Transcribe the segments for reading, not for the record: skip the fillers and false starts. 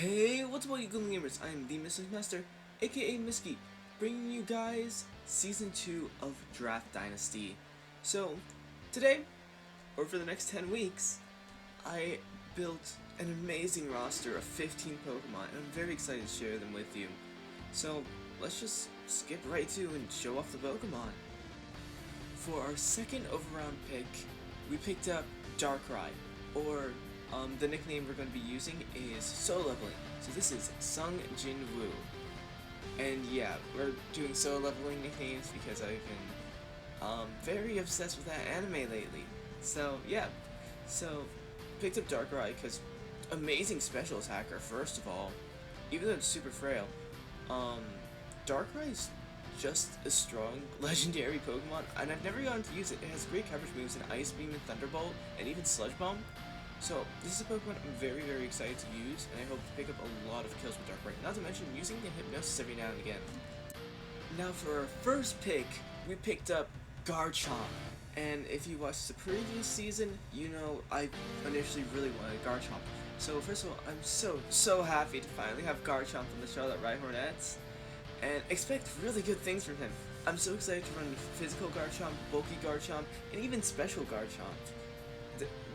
Hey, what's up all you good gamers? I am the Mrs. Master, aka Misky, bringing you guys Season 2 of Draft Dynasty. So, today, or for the next 10 weeks, I built an amazing roster of 15 Pokemon, and I'm very excited to share them with you. So, let's just skip right to and show off the Pokemon. For our second overround pick, we picked up Darkrai, or the nickname we're going to be using is Solo Leveling. So this is Sung Jin Woo. And yeah, we're doing solo leveling nicknames because I've been very obsessed with that anime lately. So yeah, so picked up Darkrai because amazing special attacker first of all, even though it's super frail. Darkrai's just a strong legendary Pokemon, and I've never gotten to use it. It has great coverage moves in Ice Beam and Thunderbolt, and even Sludge Bomb. So this is a Pokemon I'm very excited to use, and I hope to pick up a lot of kills with Darkrai. Not to mention using the Hypnosis every now and again. Now for our first pick, we picked up Garchomp. And if you watched the previous season, you know I initially really wanted Garchomp. So first of all, I'm so happy to finally have Garchomp on the Charlotte Rhyhornets, and expect really good things from him. I'm so excited to run physical Garchomp, bulky Garchomp, and even special Garchomp.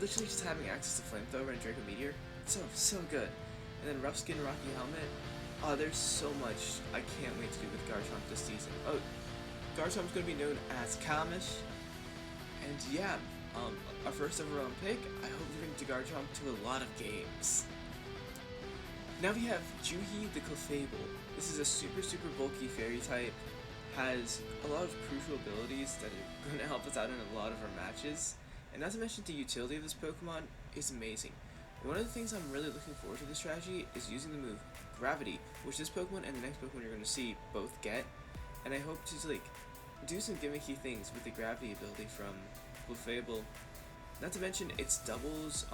Literally just having access to Flamethrower and Draco Meteor, so good. And then Rough Skin, Rocky Helmet. Oh, there's so much I can't wait to do with Garchomp this season. Oh, Garchomp's gonna be known as Kamish. And yeah, our first overall pick, I hope we bring Garchomp to a lot of games. Now we have Juhi the Clefable. This is a super bulky fairy type, has a lot of crucial abilities that are going to help us out in a lot of our matches. And not to mention the utility of this Pokemon is amazing. One of the things I'm really looking forward to this strategy is using the move Gravity, which this Pokemon and the next Pokemon you're going to see both get. And I hope to do some gimmicky things with the Gravity ability from Clefable. Not to mention its doubles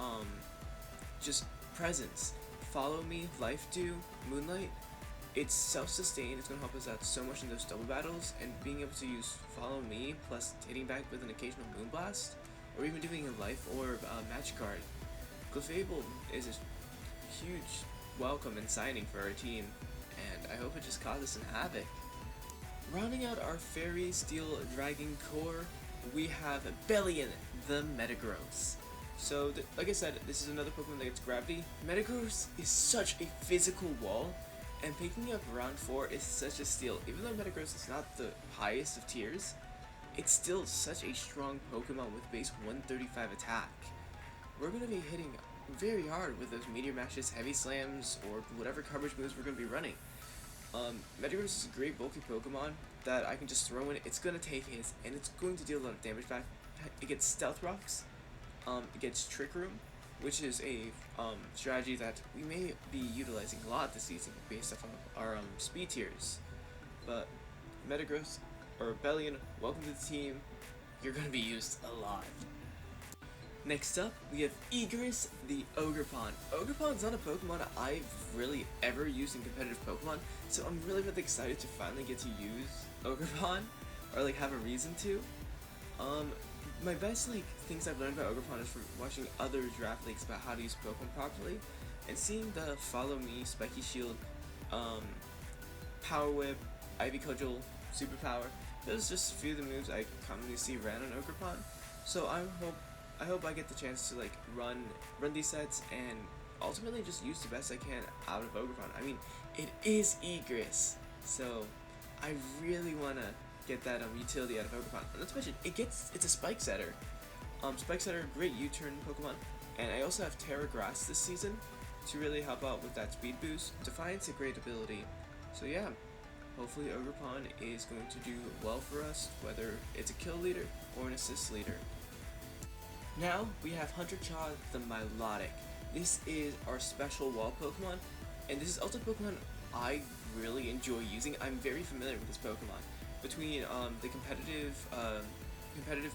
just presence. Follow Me, Life Dew, Moonlight. It's self-sustained, it's going to help us out so much in those double battles, and being able to use Follow Me plus hitting back with an occasional Moonblast, or even doing a Life Orb Magic Card. Clefable is a huge welcome and signing for our team, and I hope it just causes some havoc. Rounding out our Fairy Steel Dragon core, we have Bellion, the Metagross. So, like I said, this is another Pokemon that gets Gravity. Metagross is such a physical wall, and picking up round 4 is such a steal. Even though Metagross is not the highest of tiers, it's still such a strong Pokemon with base 135 attack. We're going to be hitting very hard with those Meteor Mashes, Heavy Slams, or whatever coverage moves we're going to be running. Metagross is a great bulky Pokemon that I can just throw in. It's going to take hits, and it's going to deal a lot of damage back. It gets Stealth Rocks, it gets Trick Room, which is a strategy that we may be utilizing a lot this season based off of our speed tiers. But Metagross, or Bellion, welcome to the team. You're going to be used a lot. Next up, we have Egress the Ogerpon. Ogerpon's not a Pokemon I've really ever used in competitive Pokemon, so I'm really excited to finally get to use Ogerpon, or have a reason to. My best things I've learned about Ogerpon is from watching other draft leagues about how to use Pokemon properly, and seeing the Follow Me, Spiky Shield, Power Whip, Ivy Cudgel, Superpower. Those are just a few of the moves I commonly see ran on Ogerpon. So I hope I get the chance to run these sets and ultimately just use the best I can out of Ogerpon. I mean, it is Egress, so I really wanna get that utility out of Ogerpon. And not to mention, it's a Spike Setter. Spike Setter, great U-turn Pokemon, and I also have Terra Grass this season to really help out with that speed boost. Defiance, a great ability. So yeah, hopefully Ogerpon is going to do well for us, whether it's a kill leader or an assist leader. Now we have Hunter-Cha the Milotic. This is our special wall Pokemon, and this is also a Pokemon I really enjoy using. I'm very familiar with this Pokemon. Between the competitive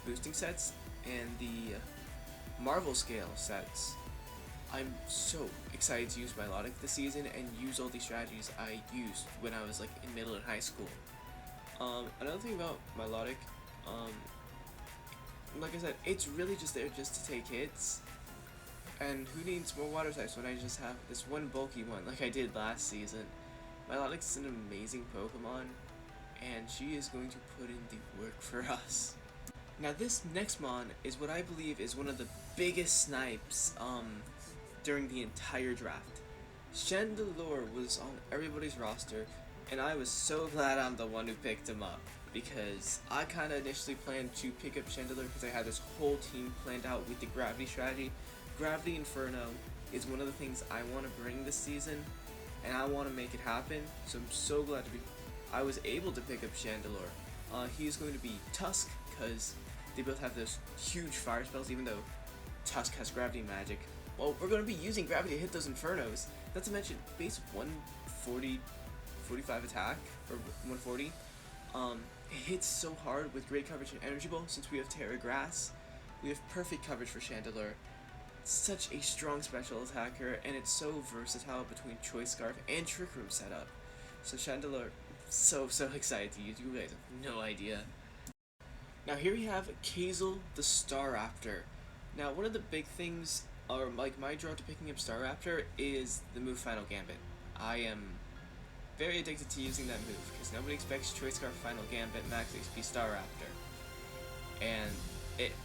boosting sets and the Marvel scale sets, I'm so excited to use Milotic this season and use all these strategies I used when I was in middle and high school. Another thing about Milotic, like I said, it's really just there just to take hits, And who needs more water types when I just have this one bulky one like I did last season? Milotic is an amazing Pokemon, and she is going to put in the work for us. Now this next mon is what I believe is one of the biggest snipes during the entire draft. Chandelure was on everybody's roster, and I was so glad I'm the one who picked him up, because I kind of initially planned to pick up Chandelure because I had this whole team planned out with the Gravity strategy. Gravity Inferno is one of the things I want to bring this season, and I want to make it happen, so I'm so glad I was able to pick up Chandelure. He's going to be Tusk, because they both have those huge fire spells, even though Tusk has Gravity Magic. Well, we're going to be using Gravity to hit those Infernos. Not to mention, base 140, 45 attack, or 140. It hits so hard with great coverage and Energy Ball. Since we have Terra Grass, we have perfect coverage for Chandelure. Such a strong special attacker, and it's so versatile between Choice Scarf and Trick Room setup. So Chandelure, so excited to use. You guys have no idea. Now here we have Kazel the Staraptor. Now one of the big things, or like my draw to picking up Staraptor, is the move Final Gambit. I am very addicted to using that move because nobody expects Choice Scarf Final Gambit Max HP Staraptor, and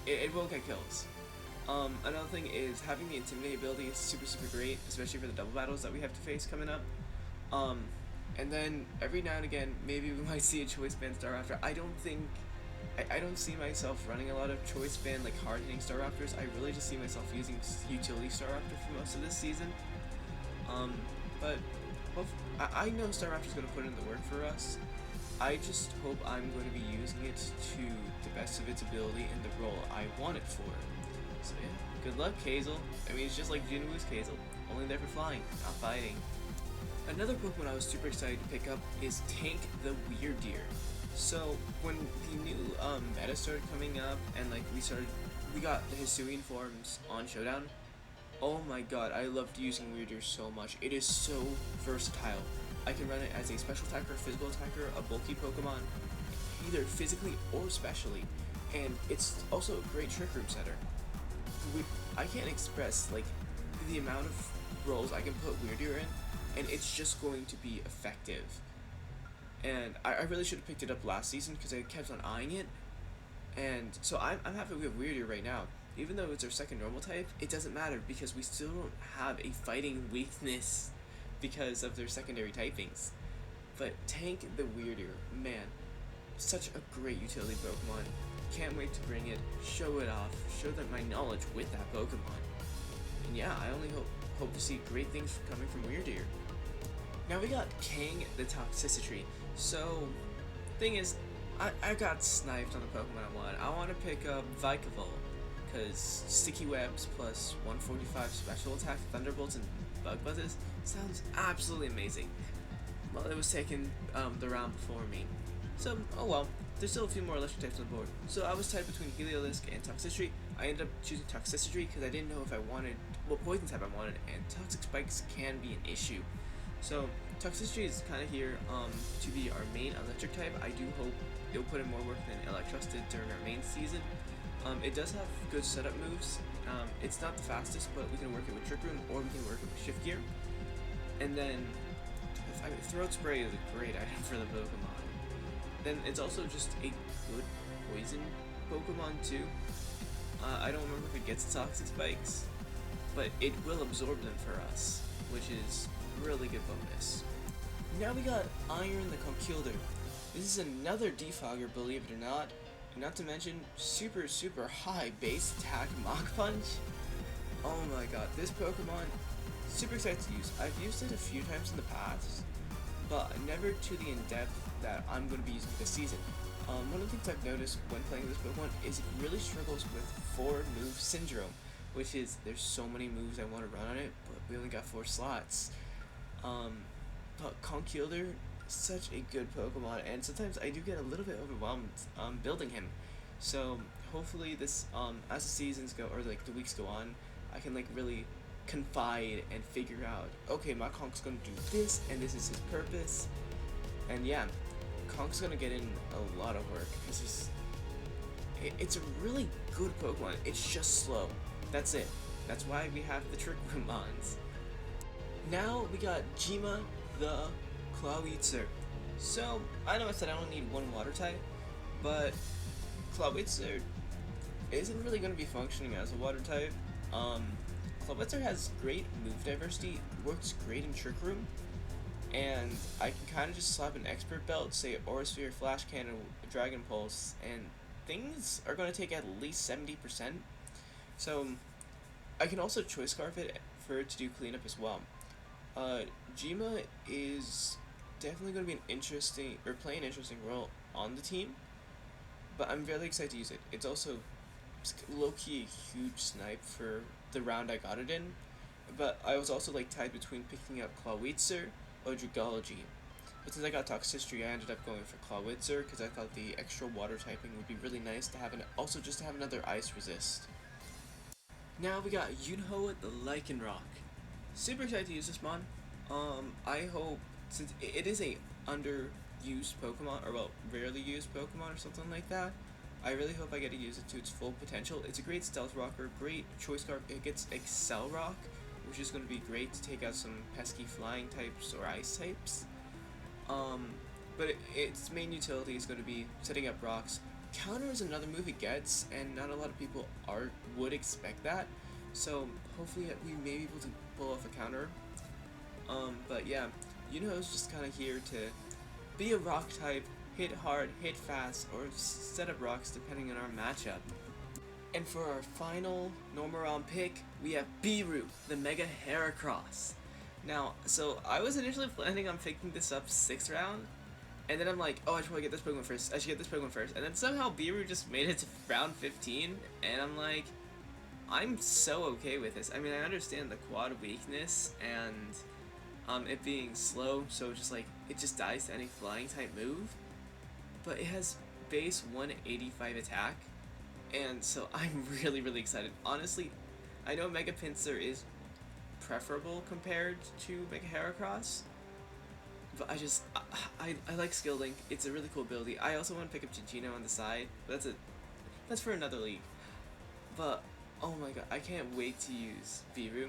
it will get kills. Another thing is having the Intimidate ability is super great, especially for the double battles that we have to face coming up. And then every now and again, maybe we might see a Choice Band Staraptor. I don't see myself running a lot of Choice Band, like hard hitting Staraptors. I really just see myself using Utility Staraptor for most of this season. But I know Staraptor's going to put in the work for us. I just hope I'm going to be using it to the best of its ability in the role I want it for. So yeah, good luck, Kazel. I mean, it's just like Jinwoo's Kazel, only there for flying, not fighting. Another Pokemon I was super excited to pick up is Tank the Weirdeer. So when the new meta started coming up, and like we got the Hisuian forms on Showdown. Oh my god, I loved using Weirdeer so much. It is so versatile. I can run it as a special attacker, physical attacker, a bulky Pokemon, either physically or specially, and it's also a great Trick Room setter. I can't express like the amount of roles I can put Weirdeer in, and it's just going to be effective. And I really should have picked it up last season because I kept on eyeing it, and so I'm happy we have Weirdeer right now. Even though it's our second normal type, it doesn't matter because we still don't have a fighting weakness because of their secondary typings. But Tank the Weirdeer, man, such a great utility Pokemon. Can't wait to bring it, show it off, show them my knowledge with that Pokemon. And yeah, I only hope to see great things coming from Weirdeer. Now we got Kang the Toxicity. So, thing is, I got sniped on the Pokemon I want. I want to pick up Vikavolt, because Sticky Webs plus 145 special attack, Thunderbolts, and Bug Buzzes sounds absolutely amazing. Well, it was taking the round before me. So, oh well, there's still a few more electric types on the board. So I was tied between Heliolisk and Toxicity. I ended up choosing Toxicity because I didn't know if I wanted, what poison type I wanted, and Toxic Spikes can be an issue. So Toxicity is kind of here to be our main electric type. I do hope it'll put in more work than Electros did during our main season. It does have good setup moves. It's not the fastest, but we can work it with Trick Room or we can work it with Shift Gear. And then, Throat Spray is a great item for the Pokemon. Then it's also just a good poison Pokemon too. I don't remember if it gets Toxic Spikes, but it will absorb them for us, which is really good bonus. Now we got Iron the Conkeldurr. This is another defogger, believe it or not. And not to mention, super high base attack Mach Punch. Oh my god, this Pokemon, super excited to use. I've used it a few times in the past, but never to the in-depth that I'm going to be using this season. One of the things I've noticed when playing this Pokemon is it really struggles with 4-move syndrome, which is there's so many moves I want to run on it, but we only got 4 slots. But Conkeldurr, such a good Pokemon, and sometimes I do get a little bit overwhelmed building him. So hopefully this, as the seasons go, or like the weeks go on, I can like really confide and figure out, okay, my Conk's gonna do this, and this is his purpose. And yeah, Conk's gonna get in a lot of work because it's a really good Pokemon. It's just slow. That's it. That's why we have the Trick Room mons. Now we got Jima the Clawitzer. So, I know I said I don't need one water type, but Clawitzer isn't really going to be functioning as a water type. Clawitzer has great move diversity, works great in Trick Room, and I can kind of just slap an Expert Belt, say Aura Sphere, Flash Cannon, Dragon Pulse, and things are going to take at least 70%. So, I can also Choice Scarf it for it to do cleanup as well. Jima is definitely going to be an interesting, or play an interesting role on the team, but I'm really excited to use it. It's also low-key a huge snipe for the round I got it in, but I was also like tied between picking up Clawitzer or Dragology. But since I got Toxicity, I ended up going for Clawitzer because I thought the extra water typing would be really nice to have, also just to have another ice resist. Now we got Yunho the Lycanroc. Super excited to use this mon. I hope, since it is a underused Pokemon, or well, rarely used Pokemon or something like that, I really hope I get to use it to its full potential. It's a great Stealth Rocker, great Choice Scarf. It gets Excel Rock, which is going to be great to take out some pesky flying types or ice types. But its main utility is going to be setting up rocks. Counter is another move it gets, and not a lot of people would expect that. So hopefully we may be able to pull off a counter. But yeah, Yunho's just kind of here to be a rock type, hit hard, hit fast, or set up rocks depending on our matchup. And for our final normal round pick, we have Beeroo, the Mega Heracross. Now, so I was initially planning on picking this up 6th round, and then I'm like, oh, I should probably get this Pokemon first. I should get this Pokemon first. And then somehow Beeroo just made it to round 15, and I'm like, I'm so okay with this. I mean, I understand the quad weakness and it being slow, so just like it just dies to any flying type move. But it has base 185 attack, and so I'm really excited. Honestly, I know Mega Pinsir is preferable compared to Mega Heracross, but I like Skill Link. It's a really cool ability. I also want to pick up Gigino on the side, but that's for another league. But oh my god, I can't wait to use Beeroo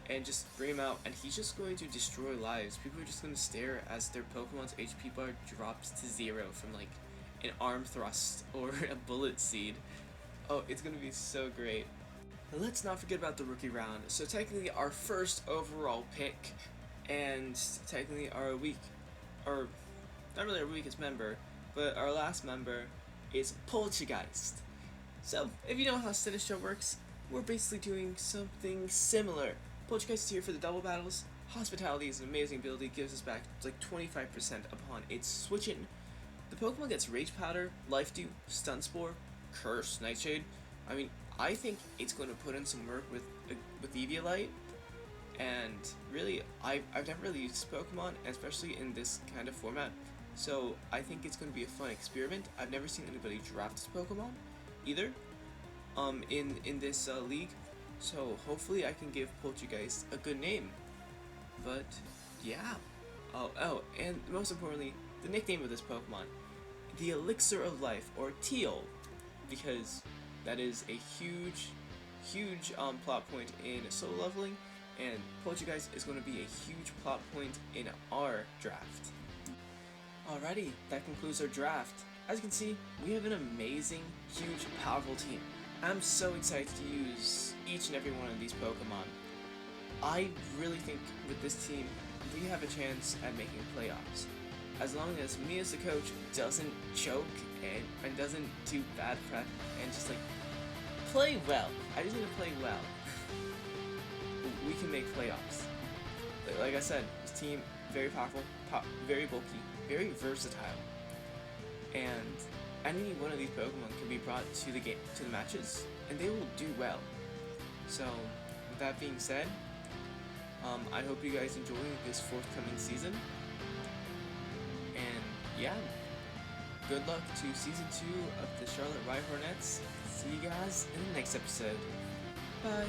and just bring him out, and he's just going to destroy lives. People are just going to stare as their Pokemon's HP bar drops to 0 from like an arm thrust or a bullet seed. Oh, it's going to be so great. Let's not forget about the rookie round. So technically our first overall pick, and technically our or not really our weakest member, but our last member is Poltergeist. So, if you know how Sinistcha works, we're basically doing something similar. Poltergeist is here for the double battles. Hospitality is an amazing ability, gives us back like 25% upon its switching. The Pokemon gets Rage Powder, Life Dew, Stun Spore, Curse, Nightshade. I mean, I think it's going to put in some work with Eviolite, and really, I've never really used this Pokemon, especially in this kind of format, so I think it's going to be a fun experiment. I've never seen anybody draft this Pokemon either in this league, so hopefully I can give Poltergeist a good name. But yeah, oh, and most importantly, the nickname of this Pokemon, the Elixir of Life, or Teal, because that is a huge plot point in solo leveling, and Poltergeist is going to be a huge plot point in our draft. Alrighty, that concludes our draft. As you can see, we have an amazing, huge, powerful team. I'm so excited to use each and every one of these Pokemon. I really think with this team, we have a chance at making playoffs. As long as me as the coach doesn't choke and doesn't do bad prep and just like play well. I just need to play well. We can make playoffs. Like I said, this team, very powerful, very bulky, very versatile. And any one of these Pokemon can be brought to the matches, and they will do well. So, with that being said, I hope you guys enjoy this forthcoming season. And yeah, good luck to Season 2 of the Charlotte Rhyhornets. See you guys in the next episode. Bye!